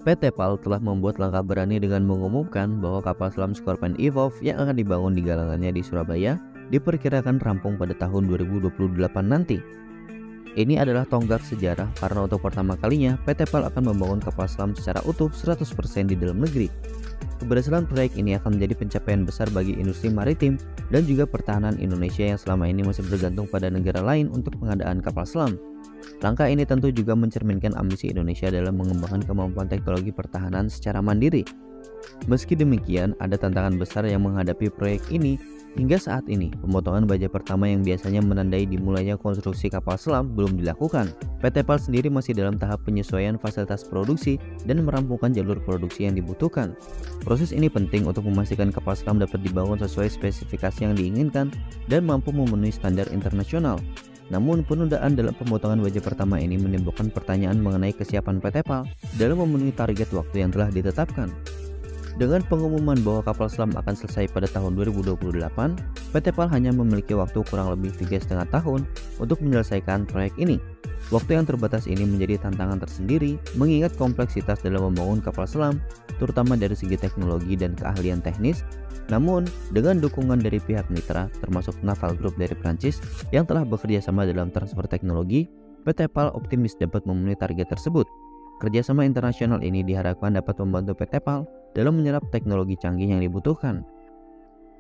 PT PAL telah membuat langkah berani dengan mengumumkan bahwa kapal selam Scorpion Evolve yang akan dibangun di galangannya di Surabaya diperkirakan rampung pada tahun 2028 nanti. Ini adalah tonggak sejarah karena untuk pertama kalinya PT PAL akan membangun kapal selam secara utuh 100% di dalam negeri. Keberhasilan proyek ini akan menjadi pencapaian besar bagi industri maritim dan juga pertahanan Indonesia yang selama ini masih bergantung pada negara lain untuk pengadaan kapal selam. Langkah ini tentu juga mencerminkan ambisi Indonesia dalam mengembangkan kemampuan teknologi pertahanan secara mandiri. Meski demikian, ada tantangan besar yang menghadapi proyek ini. Hingga saat ini, pemotongan baja pertama yang biasanya menandai dimulainya konstruksi kapal selam belum dilakukan. PT PAL sendiri masih dalam tahap penyesuaian fasilitas produksi dan merampungkan jalur produksi yang dibutuhkan. Proses ini penting untuk memastikan kapal selam dapat dibangun sesuai spesifikasi yang diinginkan dan mampu memenuhi standar internasional. Namun, penundaan dalam pemotongan baja pertama ini menimbulkan pertanyaan mengenai kesiapan PT PAL dalam memenuhi target waktu yang telah ditetapkan. Dengan pengumuman bahwa kapal selam akan selesai pada tahun 2028, PT PAL hanya memiliki waktu kurang lebih 3,5 tahun untuk menyelesaikan proyek ini. Waktu yang terbatas ini menjadi tantangan tersendiri mengingat kompleksitas dalam membangun kapal selam, terutama dari segi teknologi dan keahlian teknis. Namun, dengan dukungan dari pihak mitra, termasuk Naval Group dari Prancis yang telah bekerja sama dalam transfer teknologi, PT PAL optimis dapat memenuhi target tersebut. Kerjasama internasional ini diharapkan dapat membantu PT PAL dalam menyerap teknologi canggih yang dibutuhkan.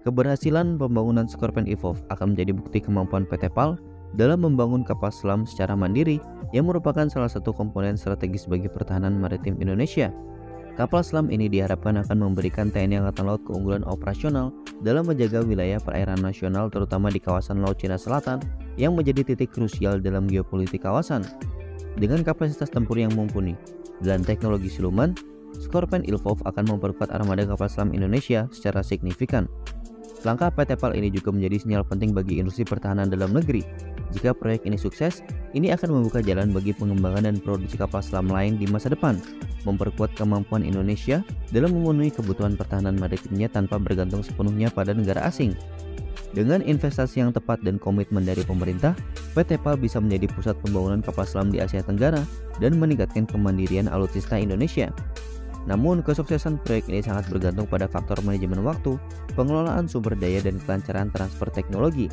Keberhasilan pembangunan Scorpion Evolve akan menjadi bukti kemampuan PT PAL dalam membangun kapal selam secara mandiri yang merupakan salah satu komponen strategis bagi pertahanan maritim Indonesia. Kapal selam ini diharapkan akan memberikan TNI Angkatan Laut keunggulan operasional dalam menjaga wilayah perairan nasional terutama di kawasan Laut Cina Selatan yang menjadi titik krusial dalam geopolitik kawasan. Dengan kapasitas tempur yang mumpuni dan teknologi siluman, Scorpion Evolve akan memperkuat armada kapal selam Indonesia secara signifikan. Langkah PT PAL ini juga menjadi sinyal penting bagi industri pertahanan dalam negeri. Jika proyek ini sukses, ini akan membuka jalan bagi pengembangan dan produksi kapal selam lain di masa depan, memperkuat kemampuan Indonesia dalam memenuhi kebutuhan pertahanan maritimnya tanpa bergantung sepenuhnya pada negara asing. Dengan investasi yang tepat dan komitmen dari pemerintah, PT PAL bisa menjadi pusat pembangunan kapal selam di Asia Tenggara dan meningkatkan kemandirian alutsista Indonesia. Namun, kesuksesan proyek ini sangat bergantung pada faktor manajemen waktu, pengelolaan sumber daya, dan kelancaran transfer teknologi.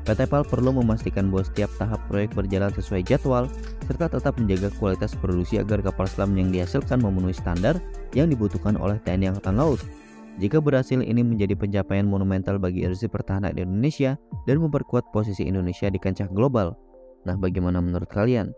PT PAL perlu memastikan bahwa setiap tahap proyek berjalan sesuai jadwal, serta tetap menjaga kualitas produksi agar kapal selam yang dihasilkan memenuhi standar yang dibutuhkan oleh TNI Angkatan Laut. Jika berhasil, ini menjadi pencapaian monumental bagi industri pertahanan Indonesia dan memperkuat posisi Indonesia di kancah global. Nah, bagaimana menurut kalian?